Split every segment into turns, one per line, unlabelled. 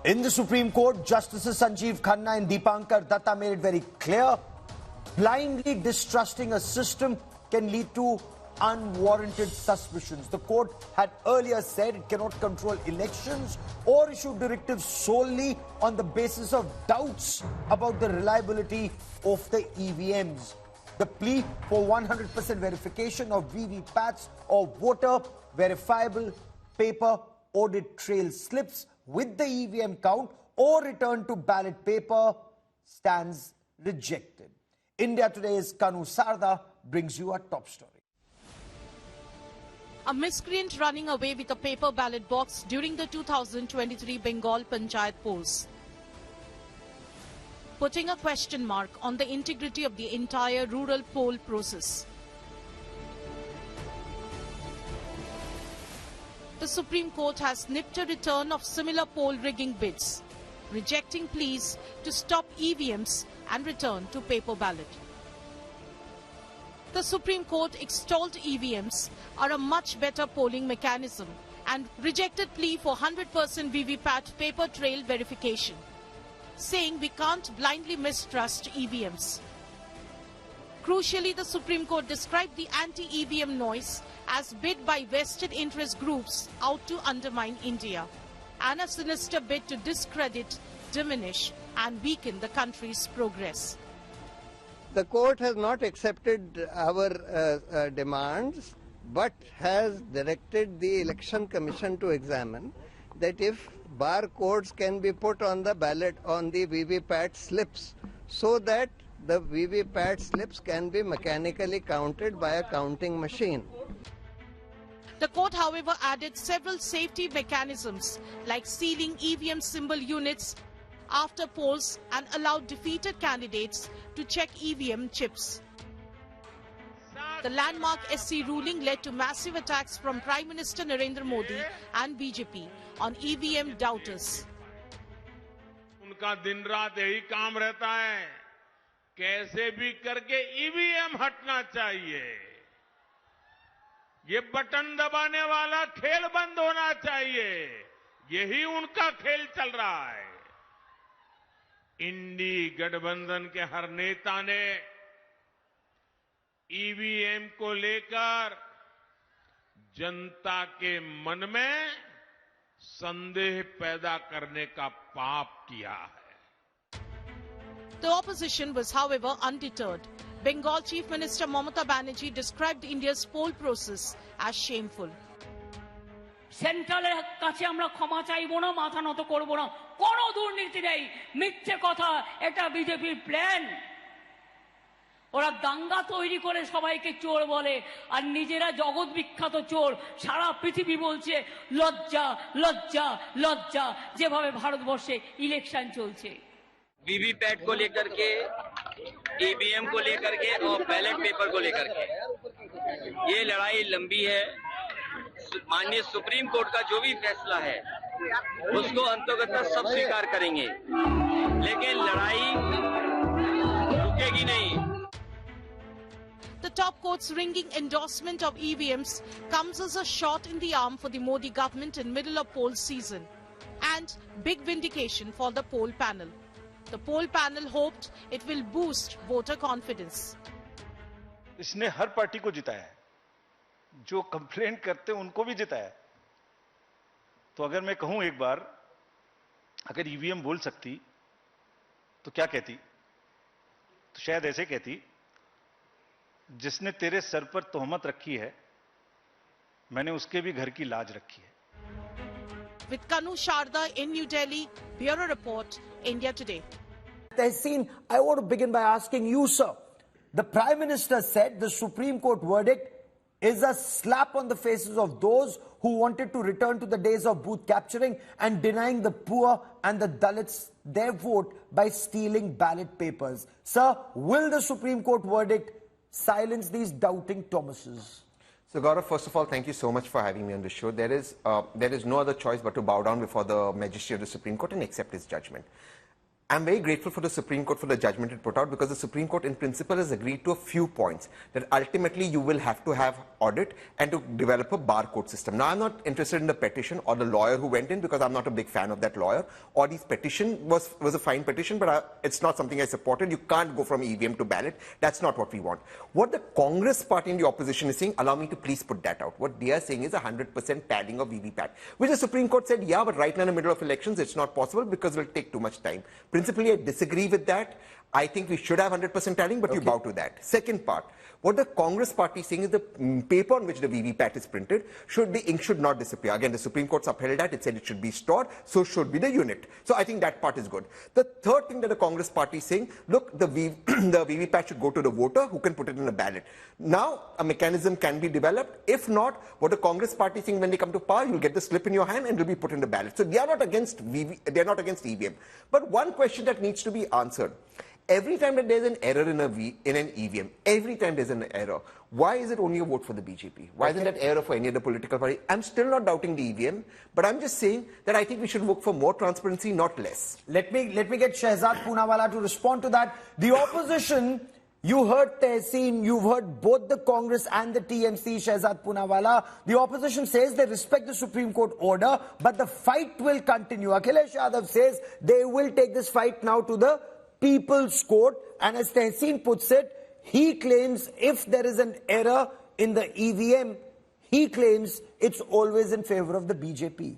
In the Supreme Court, Justices Sanjiv, Khanna and Dipankar Datta made it very clear, blindly distrusting a system can lead to unwarranted suspicions. The court had earlier said it cannot control elections or issue directives solely on the basis of doubts about the reliability of the EVMs. The plea for 100% verification of VVPATS or voter verifiable paper audit trail slips with the EVM count or return to ballot paper stands rejected. India Today's Khanna brings you a top story.
A miscreant running away with a paper ballot box during the 2023 Bengal Panchayat polls, putting a question mark on the integrity of the entire rural poll process. The Supreme Court has nipped a return of similar poll rigging bids, rejecting pleas to stop EVMs and return to paper ballot. The Supreme Court extolled EVMs are a much better polling mechanism and rejected plea for 100% VVPAT paper trail verification, saying we can't blindly mistrust EVMs. Crucially, the Supreme Court described the anti-EVM noise as bid by vested interest groups out to undermine India and a sinister bid to discredit, diminish and weaken the country's progress.
The court has not accepted our demands, but has directed the Election Commission to examine that if barcodes can be put on the ballot on the VVPAT slips so that the VVPAT slips can be mechanically counted by a counting machine.
The court, however, added several safety mechanisms like sealing EVM symbol units after polls and allowed defeated candidates to check EVM chips. The landmark SC ruling led to massive attacks from Prime Minister Narendra Modi and BJP on EVM doubters.
उनका दिन रात यही काम रहता है, कैसे भी करके EVM हटना चाहिए, ये बटन दबाने वाला खेल बंद होना चाहिए, यही उनका खेल चल रहा है। इंडी गठबंधन के हर नेता ने ईवीएम को लेकर जनता के मन में संदेह पैदा करने का पाप किया है।
The opposition was, however, undeterred. Bengal Chief Minister Mamata Banerjee described India's poll process as shameful.
সেন্ট্রালের কাছে আমরা ক্ষমা চাইবো না, মাথা নত করব না, কোনো দুর্নীতি নেই, মিথ্যে কথা, এটা বিজেপির প্ল্যান। ওরা দাঙ্গা তৈরি করে সবাইকে চোর বলে আর নিজেরা জগৎ বিখ্যাত চোর। সারা পৃথিবী বলছে লজ্জা লজ্জা লজ্জা, যেভাবে ভারতবর্ষে ইলেকশন চলছে।
वीवीपैट को लेकर के, ईवीएम को लेकर के और बैलेट पेपर को लेकर के ये लड़ाई लंबी है। माननीय सुप्रीम कोर्ट का जो भी फैसला है उसको अंततः सब स्वीकार करेंगे, लेकिन लड़ाई रुकेगी नहीं।
The top court's ringing endorsement of EVMs comes as a shot in the arm for the Modi government in middle of poll season and big vindication for the poll panel. The poll panel hoped it will boost voter confidence.
इसने हर party को जिताया है, जो complaint करते हैं उनको भी जिताया। तो अगर मैं कहूं एक बार, अगर ईवीएम बोल सकती तो क्या कहती? तो शायद ऐसे कहती, जिसने तेरे सर पर तोहमत रखी है, मैंने उसके भी घर की लाज रखी है।
With Khanna in New Delhi, Bureau Report, India Today.
Tehseen, I want to begin by asking you, sir. The Prime Minister said the Supreme Court verdict is a slap on the faces of those who wanted to return to the days of booth capturing and denying the poor and the Dalits their vote by stealing ballot papers. Sir, will the Supreme Court verdict silence these doubting Thomases?
So Gaurav, first of all, thank you so much for having me on the show. There is no other choice but to bow down before the majesty of the Supreme Court and accept its judgment. I'm very grateful for the Supreme Court for the judgment it put out, because the Supreme Court in principle has agreed to a few points that ultimately you will have to have audit and to develop a barcode system. Now, I'm not interested in the petition or the lawyer who went in, because I'm not a big fan of that lawyer. Audit's petition was a fine petition, but it's not something I supported. You can't go from EVM to ballot. That's not what we want. What the Congress party in the opposition is saying, allow me to please put that out. What they are saying is 100% tallying of VVPAT, which the Supreme Court said, yeah, but right now in the middle of elections, it's not possible because it will take too much time. Principally, I disagree with that. I think we should have 100% tallying, but you bow to that. Second part, what the Congress party is saying is the paper on which the VVPAT is printed, the ink should not disappear. Again, the Supreme Court's upheld that. It said it should be stored, so should be the unit. So I think that part is good. The third thing that the Congress party is saying, look, the VVPAT should go to the voter who can put it in a ballot. Now, a mechanism can be developed. If not, what the Congress party is saying, when they come to power, you'll get the slip in your hand and it will be put in the ballot. So they are not against EVM. But one question that needs to be answered. Every time that there's an error in an EVM, every time there's an error, why is it only a vote for the BJP? Why isn't that error for any other political party? I'm still not doubting the EVM, but I'm just saying that I think we should look for more transparency, not less.
Let me get Shehzad Poonawala to respond to that. The opposition, you heard Tehseen, you've heard both the Congress and the TMC, Shehzad Poonawala. The opposition says they respect the Supreme Court order, but the fight will continue. Akhilesh Yadav says they will take this fight now to the People's Court, and as Tehseen puts it, he claims if there is an error in the EVM, he claims it's always in favor of the BJP.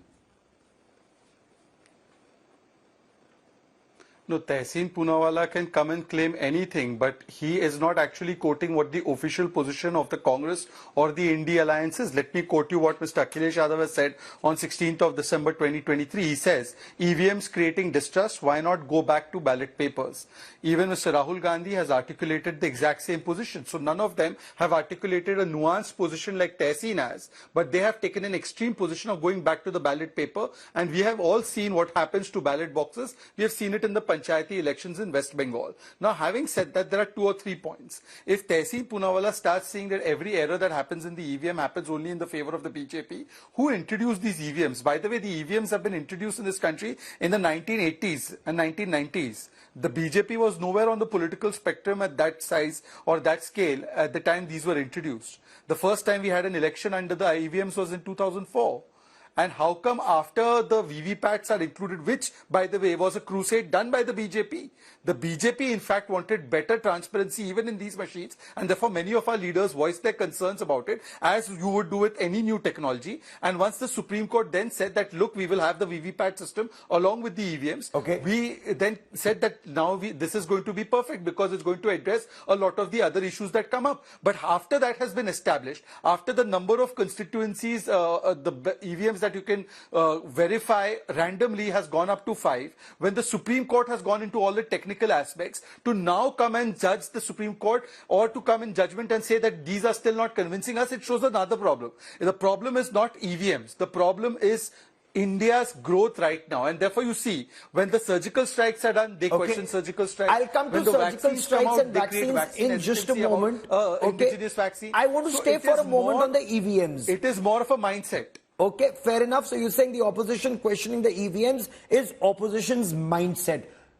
No, Tehseen Poonawala can come and claim anything, but he is not actually quoting what the official position of the Congress or the India Alliance is. Let me quote you what Mr. Akhilesh Yadav has said on 16th of December 2023. He says, EVMs creating distrust, why not go back to ballot papers? Even Mr. Rahul Gandhi has articulated the exact same position. So none of them have articulated a nuanced position like Tehseen has, but they have taken an extreme position of going back to the ballot paper. And we have all seen what happens to ballot boxes. We have seen it in the Panchayati elections in West Bengal. Now, having said that, there are 2 or 3 points. If Tehseen Poonawala starts saying that every error that happens in the EVM happens only in the favor of the BJP, who introduced these EVMs? By the way, the EVMs have been introduced in this country in the 1980s and 1990s. The BJP was nowhere on the political spectrum at that size or that scale at the time these were introduced. The first time we had an election under the EVMs was in 2004. And how come after the VVPATs are included, which, by the way, was a crusade done by the BJP? The BJP, in fact, wanted better transparency even in these machines, and therefore many of our leaders voiced their concerns about it, as you would do with any new technology. And once the Supreme Court then said that, look, we will have the VVPAT system along with the EVMs, we then said that now this is going to be perfect because it's going to address a lot of the other issues that come up. But after that has been established, after the number of constituencies, the EVMs that you can verify randomly has gone up to 5, when the Supreme Court has gone into all the technical aspects, to now come and judge the Supreme Court or to come in judgment and say that these are still not convincing us, it shows another problem. The problem is not EVMs. The problem is India's growth right now, and therefore you see when the surgical strikes are done, they question surgical strikes.
I'll come to surgical strikes and vaccines in just a moment.
Indigenous vaccine.
I want to stay for a moment on the EVMs.
It is more of a mindset.
Okay, fair enough. So you're saying the opposition questioning the EVMs is opposition's mindset.